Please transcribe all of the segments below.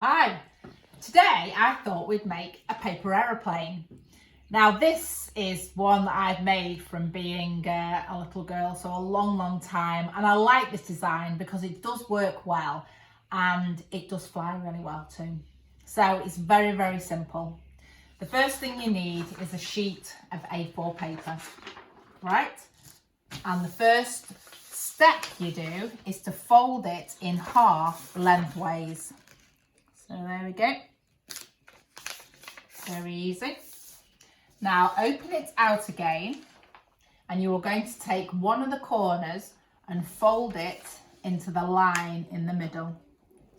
Hi, today I thought we'd make a paper aeroplane. Now this is one that I've made from being a little girl, so a long time, and I like this design because it does work well and it does fly really well too. So it's very simple. The first thing you need is a sheet of A4 paper, right? And the first step you do is to fold it in half lengthways. So there we go, very easy. Now open it out again and you are going to take one of the corners and fold it into the line in the middle.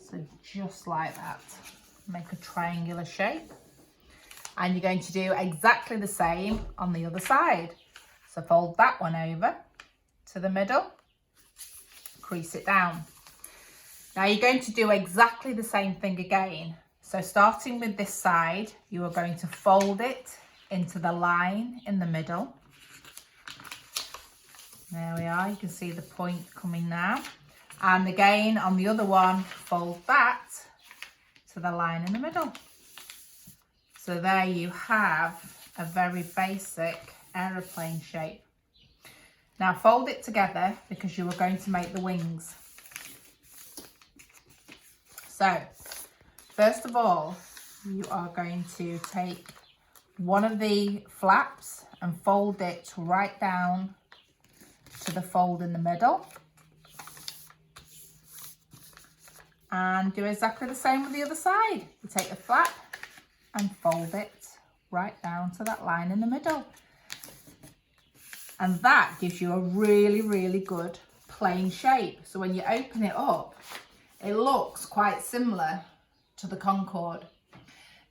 So just like that, make a triangular shape. And you're going to do exactly the same on the other side. So fold that one over to the middle, crease it down. Now you're going to do exactly the same thing again. So starting with this side, you are going to fold it into the line in the middle. There we are, you can see the point coming now. And again on the other one, fold that to the line in the middle. So there you have a very basic aeroplane shape. Now fold it together because you are going to make the wings. So, first of all, you are going to take one of the flaps and fold it right down to the fold in the middle. And do exactly the same with the other side. You take the flap and fold it right down to that line in the middle. And that gives you a really good plane shape. So when you open it up, it looks quite similar to the Concorde.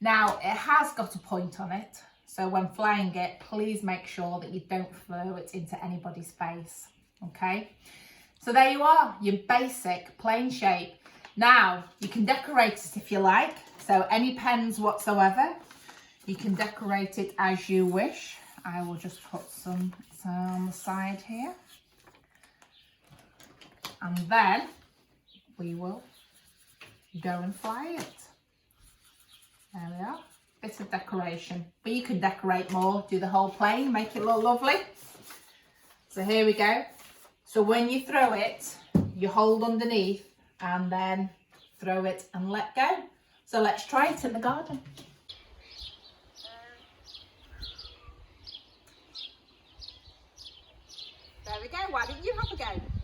Now it has got a point on it, so when flying it, please make sure that you don't throw it into anybody's face, okay? So there you are, your basic plane shape. Now you can decorate it if you like, so any pens whatsoever, you can decorate it as you wish. I will just put some on the side here. And then we will go and fly it. There we are, bit of decoration. But you can decorate more, do the whole plane, make it look lovely. So here we go. So when you throw it, you hold underneath and then throw it and let go. So let's try it in the garden. There we go, why didn't you have a go?